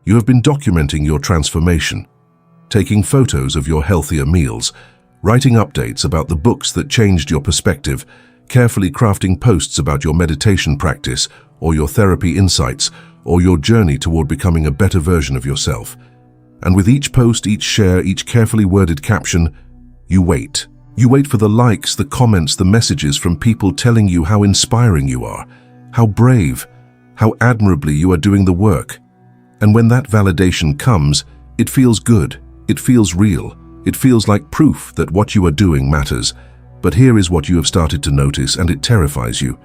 You have been documenting your transformation, taking photos of your healthier meals, writing updates about the books that changed your perspective, carefully crafting posts about your meditation practice or your therapy insights or your journey toward becoming a better version of yourself. And with each post, each share, each carefully worded caption, you wait. You wait for the likes, the comments, the messages from people telling you how inspiring you are, how brave, how admirably you are doing the work. And when that validation comes, it feels good, it feels real, it feels like proof that what you are doing matters. But here is what you have started to notice, and it terrifies you.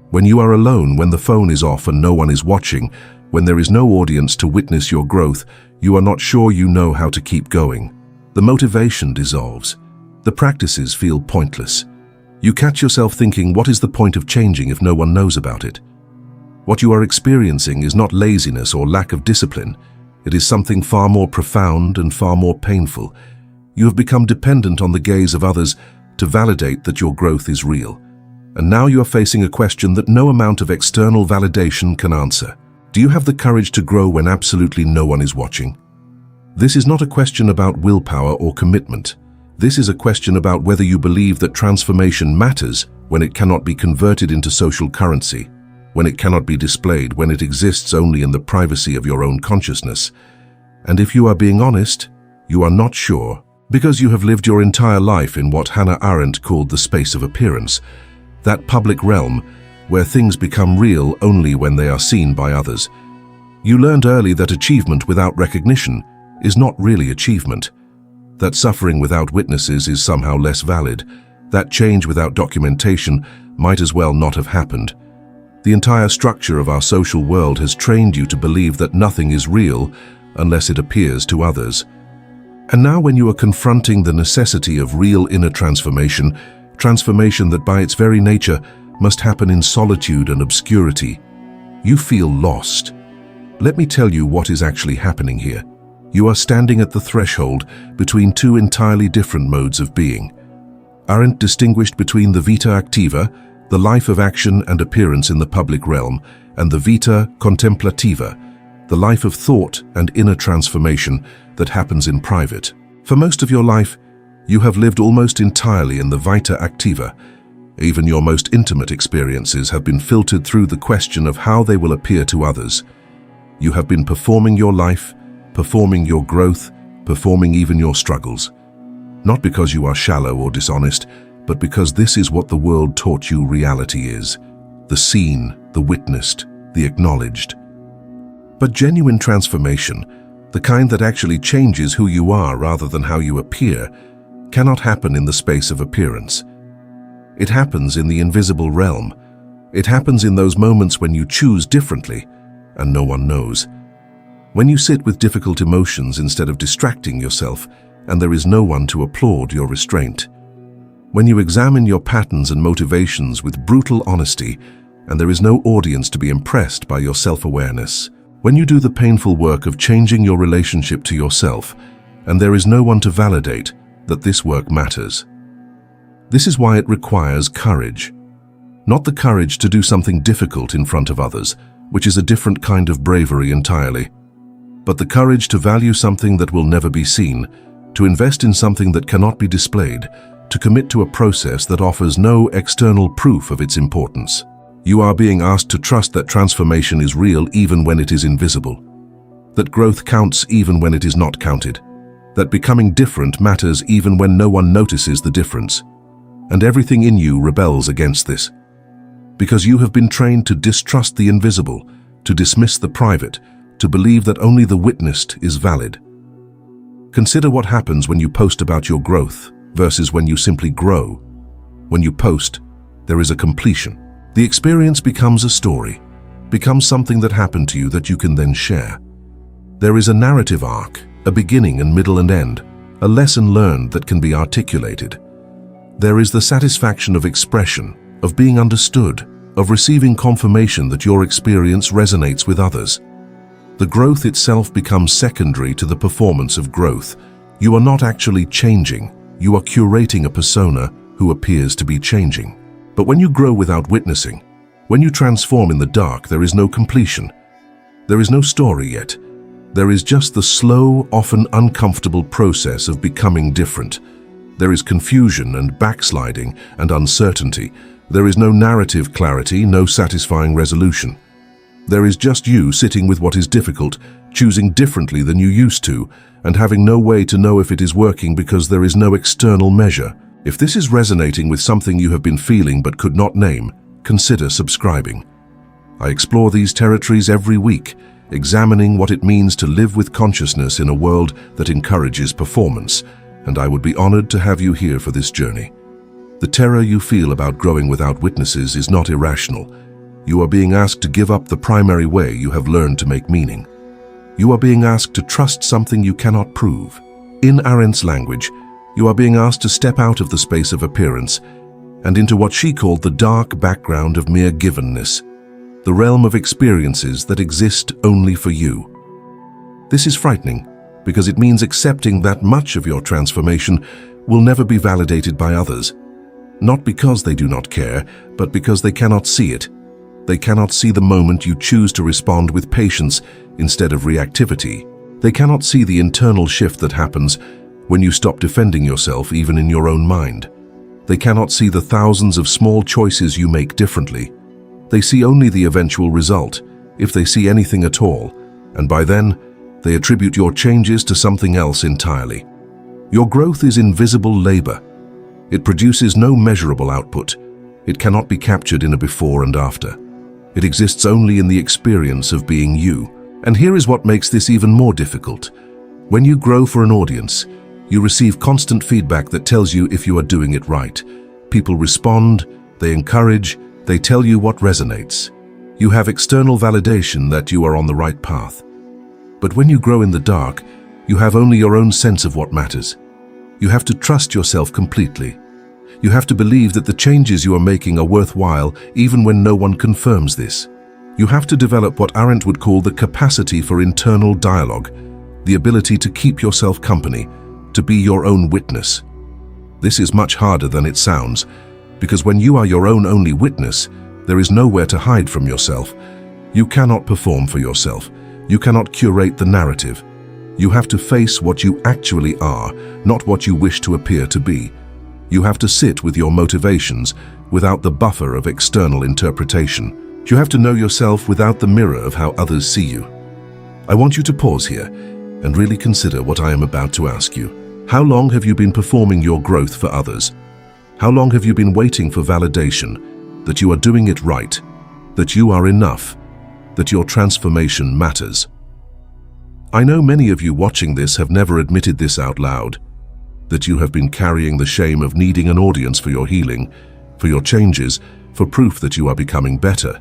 When you are alone, when the phone is off and no one is watching, when there is no audience to witness your growth, you are not sure you know how to keep going. The motivation dissolves. The practices feel pointless. You catch yourself thinking, what is the point of changing if no one knows about it? What you are experiencing is not laziness or lack of discipline. It is something far more profound and far more painful. You have become dependent on the gaze of others to validate that your growth is real. And now you are facing a question that no amount of external validation can answer. Do you have the courage to grow when absolutely no one is watching? This is not a question about willpower or commitment. This is a question about whether you believe that transformation matters when it cannot be converted into social currency, when it cannot be displayed, when it exists only in the privacy of your own consciousness. And if you are being honest, you are not sure, because you have lived your entire life in what Hannah Arendt called the space of appearance, that public realm where things become real only when they are seen by others. You learned early that achievement without recognition is not really achievement, that suffering without witnesses is somehow less valid, that change without documentation might as well not have happened. The entire structure of our social world has trained you to believe that nothing is real unless it appears to others. And now when you are confronting the necessity of real inner transformation, transformation that by its very nature must happen in solitude and obscurity, you feel lost. Let me tell you what is actually happening here. You are standing at the threshold between two entirely different modes of being. Arendt distinguished between the vita activa, the life of action and appearance in the public realm, and the vita contemplativa, the life of thought and inner transformation that happens in private. For most of your life, you have lived almost entirely in the vita activa. Even your most intimate experiences have been filtered through the question of how they will appear to others. You have been performing your life, performing your growth, performing even your struggles. Not because you are shallow or dishonest, but because this is what the world taught you reality is. The seen, the witnessed, the acknowledged. But genuine transformation, the kind that actually changes who you are rather than how you appear, cannot happen in the space of appearance. It happens in the invisible realm. It happens in those moments when you choose differently, and no one knows. When you sit with difficult emotions instead of distracting yourself, and there is no one to applaud your restraint. When you examine your patterns and motivations with brutal honesty, and there is no audience to be impressed by your self-awareness. When you do the painful work of changing your relationship to yourself, and there is no one to validate that this work matters. This is why it requires courage. Not the courage to do something difficult in front of others, which is a different kind of bravery entirely, but the courage to value something that will never be seen, to invest in something that cannot be displayed, to commit to a process that offers no external proof of its importance. You are being asked to trust that transformation is real even when it is invisible, that growth counts even when it is not counted, that becoming different matters even when no one notices the difference. And everything in you rebels against this, because you have been trained to distrust the invisible, to dismiss the private, to believe that only the witnessed is valid. Consider what happens when you post about your growth versus when you simply grow. When you post, there is a completion. The experience becomes a story, becomes something that happened to you that you can then share. There is a narrative arc, a beginning and middle and end, a lesson learned that can be articulated. There is the satisfaction of expression, of being understood, of receiving confirmation that your experience resonates with others. The growth itself becomes secondary to the performance of growth. You are not actually changing, you are curating a persona who appears to be changing. But when you grow without witnessing, when you transform in the dark, there is no completion. There is no story yet. There is just the slow, often uncomfortable process of becoming different. There is confusion and backsliding and uncertainty. There is no narrative clarity, no satisfying resolution. There is just you sitting with what is difficult, choosing differently than you used to, and having no way to know if it is working because there is no external measure. If this is resonating with something you have been feeling but could not name, consider subscribing. I explore these territories every week, examining what it means to live with consciousness in a world that encourages performance, and I would be honored to have you here for this journey. The terror you feel about growing without witnesses is not irrational. You are being asked to give up the primary way you have learned to make meaning. You are being asked to trust something you cannot prove. In Arendt's language, you are being asked to step out of the space of appearance and into what she called the dark background of mere givenness, the realm of experiences that exist only for you. This is frightening because it means accepting that much of your transformation will never be validated by others, not because they do not care, but because they cannot see it. They cannot see the moment you choose to respond with patience instead of reactivity. They cannot see the internal shift that happens when you stop defending yourself even in your own mind. They cannot see the thousands of small choices you make differently. They see only the eventual result, if they see anything at all, and by then, they attribute your changes to something else entirely. Your growth is invisible labor. It produces no measurable output. It cannot be captured in a before and after. It exists only in the experience of being you. And here is what makes this even more difficult. When you grow for an audience, you receive constant feedback that tells you if you are doing it right. People respond, they encourage, they tell you what resonates. You have external validation that you are on the right path. But when you grow in the dark, you have only your own sense of what matters. You have to trust yourself completely. You have to believe that the changes you are making are worthwhile even when no one confirms this. You have to develop what Arendt would call the capacity for internal dialogue, the ability to keep yourself company, to be your own witness. This is much harder than it sounds, because when you are your own only witness, there is nowhere to hide from yourself. You cannot perform for yourself. You cannot curate the narrative. You have to face what you actually are, not what you wish to appear to be. You have to sit with your motivations without the buffer of external interpretation. You have to know yourself without the mirror of how others see you. I want you to pause here and really consider what I am about to ask you. How long have you been performing your growth for others? How long have you been waiting for validation, that you are doing it right, that you are enough, that your transformation matters? I know many of you watching this have never admitted this out loud, that you have been carrying the shame of needing an audience for your healing, for your changes, for proof that you are becoming better.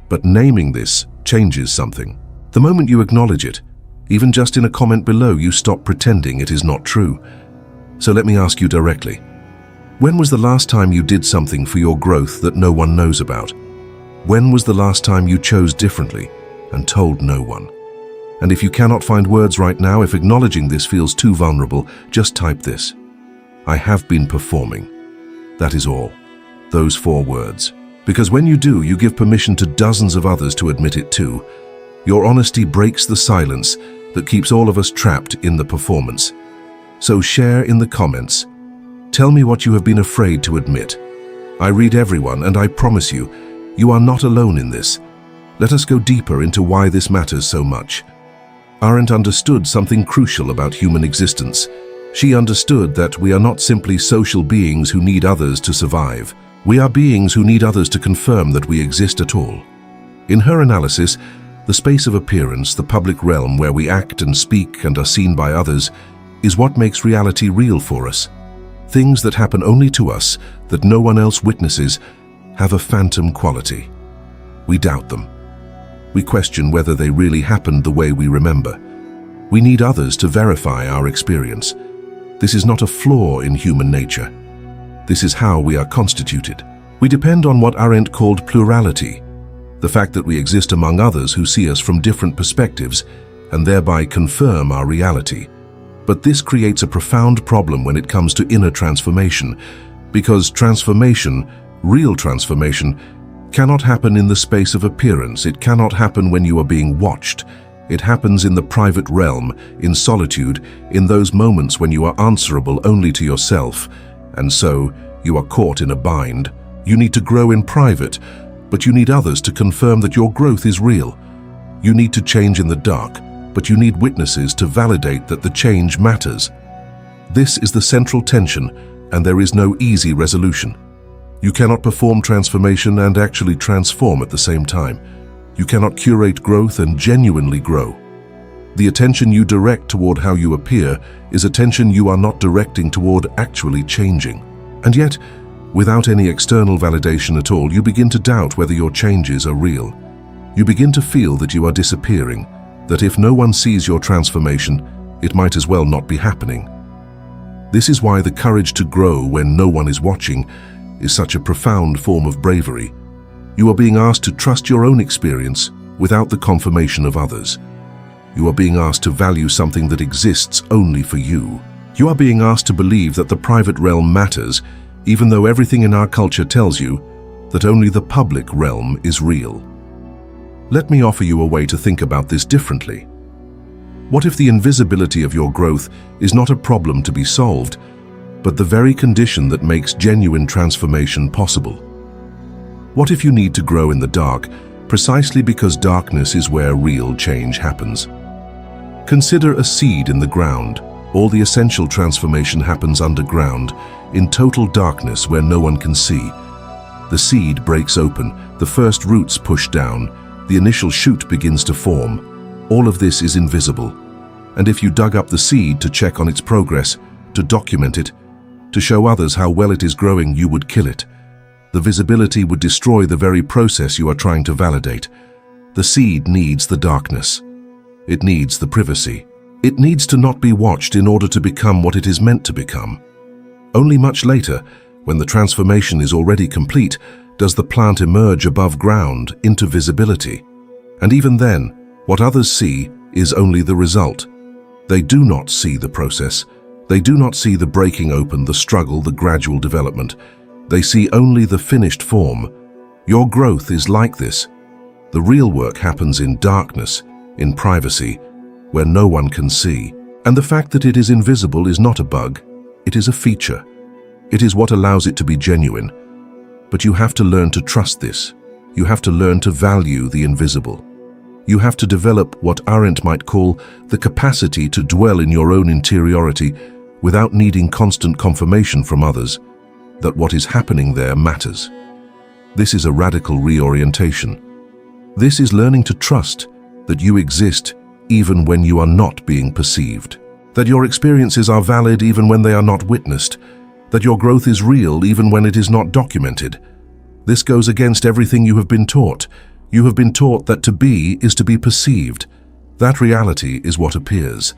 But naming this changes something. The moment you acknowledge it, even just in a comment below, you stop pretending it is not true. So let me ask you directly. When was the last time you did something for your growth that no one knows about? When was the last time you chose differently and told no one? And if you cannot find words right now, if acknowledging this feels too vulnerable, just type this: I have been performing. That is all. Those 4 words. Because when you do, you give permission to dozens of others to admit it too. Your honesty breaks the silence that keeps all of us trapped in the performance. So share in the comments. Tell me what you have been afraid to admit. I read everyone, and I promise you, you are not alone in this. Let us go deeper into why this matters so much. Arendt understood something crucial about human existence. She understood that we are not simply social beings who need others to survive. We are beings who need others to confirm that we exist at all. In her analysis, the space of appearance, the public realm where we act and speak and are seen by others, is what makes reality real for us. Things that happen only to us, that no one else witnesses, have a phantom quality. We doubt them. We question whether they really happened the way we remember. We need others to verify our experience. This is not a flaw in human nature. This is how we are constituted. We depend on what Arendt called plurality, the fact that we exist among others who see us from different perspectives and thereby confirm our reality. But this creates a profound problem when it comes to inner transformation, because transformation, real transformation, cannot happen in the space of appearance. It cannot happen when you are being watched. It happens in the private realm, in solitude, in those moments when you are answerable only to yourself, and so you are caught in a bind. You need to grow in private, but you need others to confirm that your growth is real. You need to change in the dark, but you need witnesses to validate that the change matters. This is the central tension, and there is no easy resolution. You cannot perform transformation and actually transform at the same time. You cannot curate growth and genuinely grow. The attention you direct toward how you appear is attention you are not directing toward actually changing. And yet, without any external validation at all, you begin to doubt whether your changes are real. You begin to feel that you are disappearing, that if no one sees your transformation, it might as well not be happening. This is why the courage to grow when no one is watching is such a profound form of bravery. You are being asked to trust your own experience without the confirmation of others. You are being asked to value something that exists only for you. You are being asked to believe that the private realm matters, even though everything in our culture tells you that only the public realm is real. Let me offer you a way to think about this differently. What if the invisibility of your growth is not a problem to be solved, but the very condition that makes genuine transformation possible? What if you need to grow in the dark precisely because darkness is where real change happens? Consider a seed in the ground. All the essential transformation happens underground, in total darkness where no one can see. The seed breaks open, the first roots push down, the initial shoot begins to form. All of this is invisible. And if you dug up the seed to check on its progress, to document it, to show others how well it is growing, you would kill it. The visibility would destroy the very process you are trying to validate. The seed needs the darkness. It needs the privacy. It needs to not be watched in order to become what it is meant to become. Only much later, when the transformation is already complete, does the plant emerge above ground into visibility. And even then, what others see is only the result. They do not see the process. They do not see the breaking open, the struggle, the gradual development. They see only the finished form. Your growth is like this. The real work happens in darkness, in privacy, where no one can see. And the fact that it is invisible is not a bug. It is a feature. It is what allows it to be genuine. But you have to learn to trust this. You have to learn to value the invisible. You have to develop what Arendt might call the capacity to dwell in your own interiority without needing constant confirmation from others that what is happening there matters. This is a radical reorientation. This is learning to trust that you exist even when you are not being perceived, that your experiences are valid even when they are not witnessed, that your growth is real even when it is not documented. This goes against everything you have been taught. You have been taught that to be is to be perceived. That reality is what appears,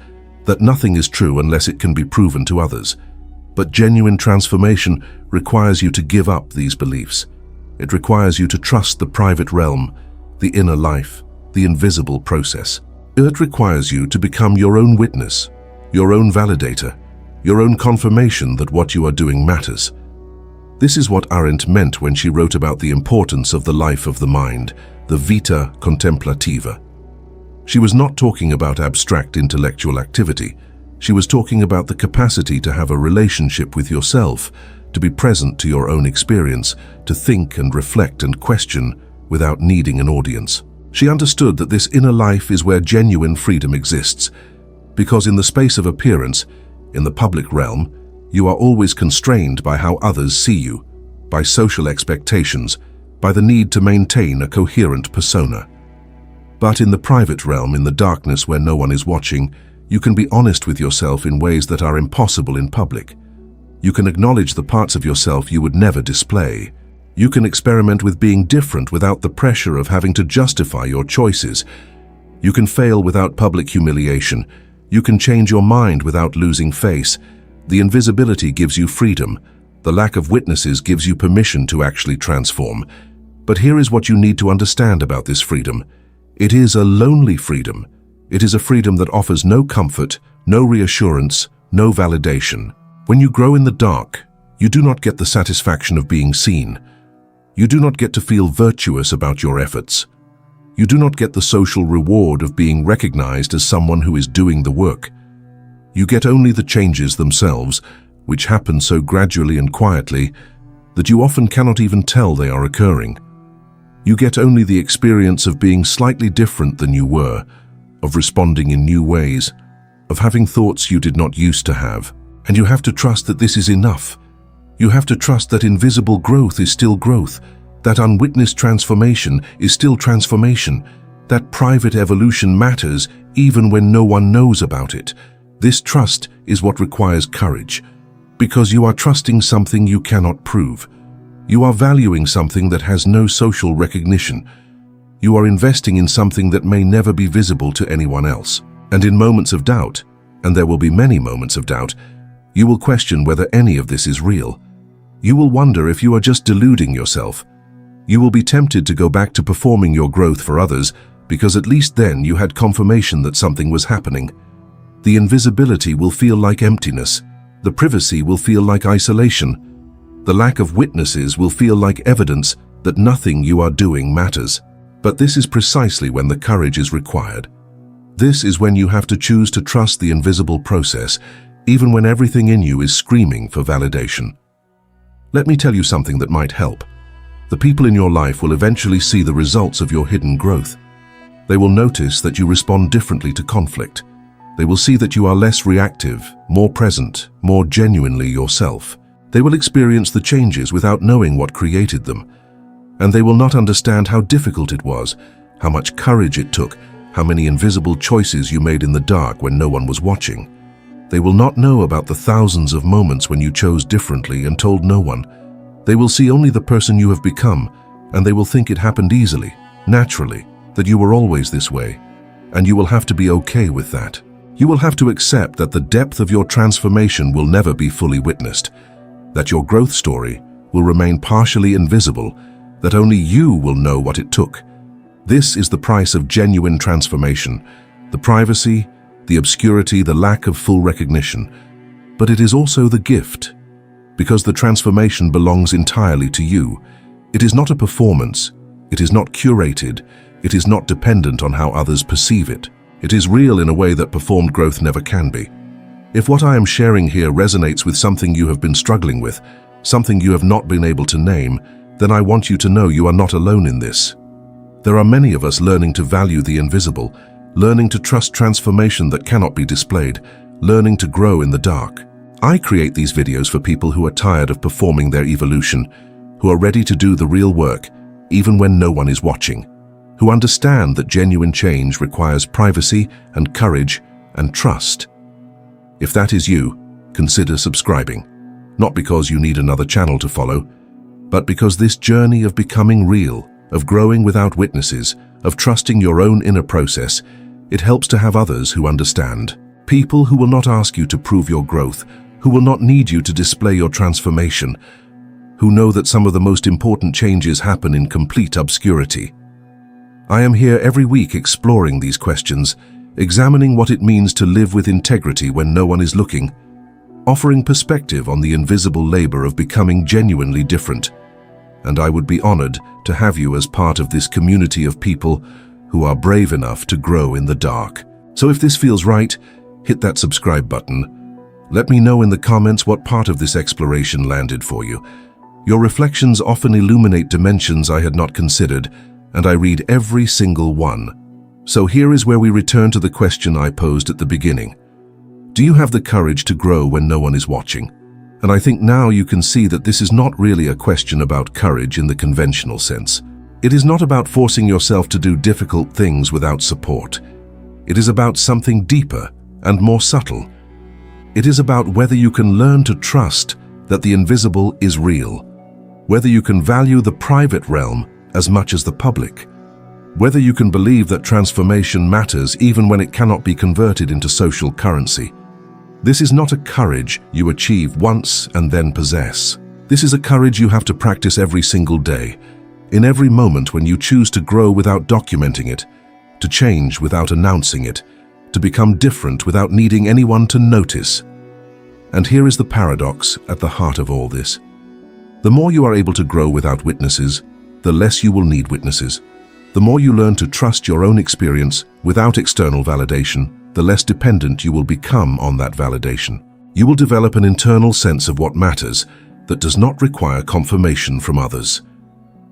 that nothing is true unless it can be proven to others. But genuine transformation requires you to give up these beliefs. It requires you to trust the private realm, the inner life, the invisible process. It requires you to become your own witness, your own validator, your own confirmation that what you are doing matters. This is what Arendt meant when she wrote about the importance of the life of the mind, the vita contemplativa. She was not talking about abstract intellectual activity. She was talking about the capacity to have a relationship with yourself, to be present to your own experience, to think and reflect and question without needing an audience. She understood that this inner life is where genuine freedom exists, because in the space of appearance, in the public realm, you are always constrained by how others see you, by social expectations, by the need to maintain a coherent persona. But in the private realm, in the darkness where no one is watching, you can be honest with yourself in ways that are impossible in public. You can acknowledge the parts of yourself you would never display. You can experiment with being different without the pressure of having to justify your choices. You can fail without public humiliation. You can change your mind without losing face. The invisibility gives you freedom. The lack of witnesses gives you permission to actually transform. But here is what you need to understand about this freedom. It is a lonely freedom. It is a freedom that offers no comfort, no reassurance, no validation. When you grow in the dark, you do not get the satisfaction of being seen. You do not get to feel virtuous about your efforts. You do not get the social reward of being recognized as someone who is doing the work. You get only the changes themselves, which happen so gradually and quietly that you often cannot even tell they are occurring. You get only the experience of being slightly different than you were, of responding in new ways, of having thoughts you did not used to have. And you have to trust that this is enough. You have to trust that invisible growth is still growth, that unwitnessed transformation is still transformation, that private evolution matters even when no one knows about it. This trust is what requires courage, because you are trusting something you cannot prove. You are valuing something that has no social recognition. You are investing in something that may never be visible to anyone else. And in moments of doubt, and there will be many moments of doubt, you will question whether any of this is real. You will wonder if you are just deluding yourself. You will be tempted to go back to performing your growth for others, because at least then you had confirmation that something was happening. The invisibility will feel like emptiness. The privacy will feel like isolation. The lack of witnesses will feel like evidence that nothing you are doing matters. But this is precisely when the courage is required. This is when you have to choose to trust the invisible process, even when everything in you is screaming for validation. Let me tell you something that might help. The people in your life will eventually see the results of your hidden growth. They will notice that you respond differently to conflict. They will see that you are less reactive, more present, more genuinely yourself. They will experience the changes without knowing what created them. And they will not understand how difficult it was, how much courage it took, how many invisible choices you made in the dark when no one was watching. They will not know about the thousands of moments when you chose differently and told no one. They will see only the person you have become, and they will think it happened easily, naturally, that you were always this way. And you will have to be okay with that. You will have to accept that the depth of your transformation will never be fully witnessed, that your growth story will remain partially invisible, that only you will know what it took. This is the price of genuine transformation, the privacy, the obscurity, the lack of full recognition. But it is also the gift, because the transformation belongs entirely to you. It is not a performance, it is not curated, it is not dependent on how others perceive it. It is real in a way that performed growth never can be. If what I am sharing here resonates with something you have been struggling with, something you have not been able to name, then I want you to know you are not alone in this. There are many of us learning to value the invisible, learning to trust transformation that cannot be displayed, learning to grow in the dark. I create these videos for people who are tired of performing their evolution, who are ready to do the real work, even when no one is watching, who understand that genuine change requires privacy and courage and trust. If that is you, consider subscribing, not because you need another channel to follow, but because this journey of becoming real, of growing without witnesses, of trusting your own inner process, it helps to have others who understand. People who will not ask you to prove your growth, who will not need you to display your transformation, who know that some of the most important changes happen in complete obscurity. I am here every week exploring these questions, examining what it means to live with integrity when no one is looking, offering perspective on the invisible labor of becoming genuinely different. And I would be honored to have you as part of this community of people who are brave enough to grow in the dark. So if this feels right, hit that subscribe button. Let me know in the comments what part of this exploration landed for you. Your reflections often illuminate dimensions I had not considered, and I read every single one. So here is where we return to the question I posed at the beginning. Do you have the courage to grow when no one is watching? And I think now you can see that this is not really a question about courage in the conventional sense. It is not about forcing yourself to do difficult things without support. It is about something deeper and more subtle. It is about whether you can learn to trust that the invisible is real, whether you can value the private realm as much as the public, whether you can believe that transformation matters even when it cannot be converted into social currency. This is not a courage you achieve once and then possess. This is a courage you have to practice every single day, in every moment when you choose to grow without documenting it, to change without announcing it, to become different without needing anyone to notice. And here is the paradox at the heart of all this. The more you are able to grow without witnesses, the less you will need witnesses. The more you learn to trust your own experience without external validation, the less dependent you will become on that validation. You will develop an internal sense of what matters that does not require confirmation from others.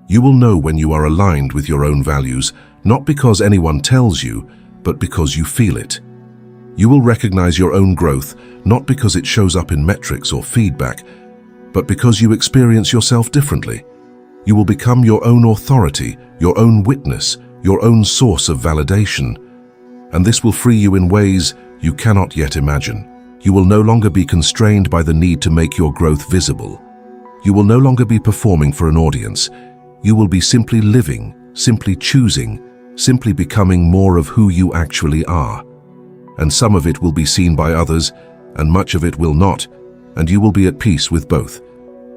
You will know when you are aligned with your own values, not because anyone tells you, but because you feel it. You will recognize your own growth, not because it shows up in metrics or feedback, but because you experience yourself differently. You will become your own authority, your own witness, your own source of validation. And this will free you in ways you cannot yet imagine. You will no longer be constrained by the need to make your growth visible. You will no longer be performing for an audience. You will be simply living, simply choosing, simply becoming more of who you actually are. And some of it will be seen by others, and much of it will not, and you will be at peace with both.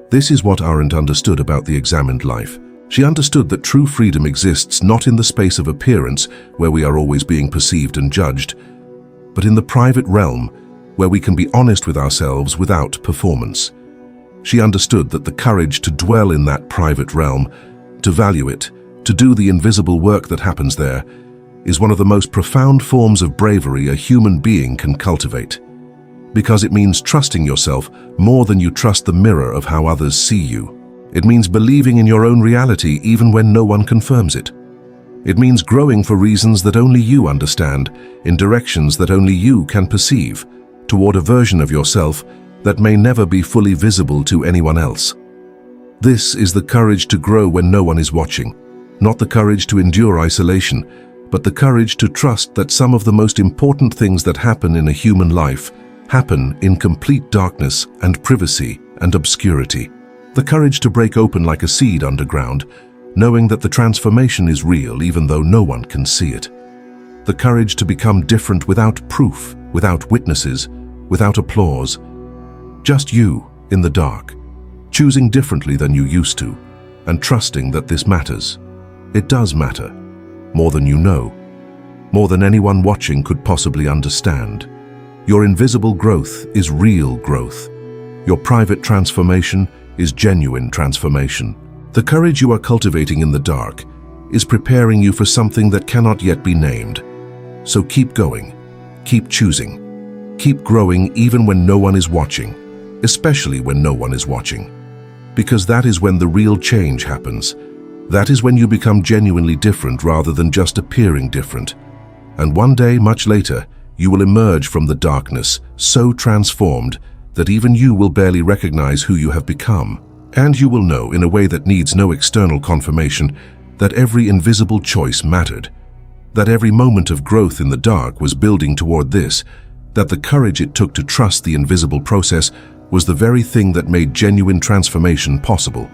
This is what Arendt understood about the examined life. She understood that true freedom exists not in the space of appearance, where we are always being perceived and judged, but in the private realm, where we can be honest with ourselves without performance. She understood that the courage to dwell in that private realm, to value it, to do the invisible work that happens there, is one of the most profound forms of bravery a human being can cultivate. Because it means trusting yourself more than you trust the mirror of how others see you. It means believing in your own reality even when no one confirms it. It means growing for reasons that only you understand, in directions that only you can perceive, toward a version of yourself that may never be fully visible to anyone else. This is the courage to grow when no one is watching, not the courage to endure isolation, but the courage to trust that some of the most important things that happen in a human life happen in complete darkness and privacy and obscurity. The courage to break open like a seed underground, knowing that the transformation is real even though no one can see it. The courage to become different without proof, without witnesses, without applause. Just you in the dark, choosing differently than you used to, and trusting that this matters. It does matter, more than you know, more than anyone watching could possibly understand. Your invisible growth is real growth. Your private transformation is genuine transformation. The courage you are cultivating in the dark is preparing you for something that cannot yet be named. So keep going, keep choosing, keep growing even when no one is watching, especially when no one is watching. Because that is when the real change happens. That is when you become genuinely different rather than just appearing different. And one day, much later, you will emerge from the darkness so transformed that even you will barely recognize who you have become. And you will know in a way that needs no external confirmation that every invisible choice mattered, that every moment of growth in the dark was building toward this, that the courage it took to trust the invisible process was the very thing that made genuine transformation possible.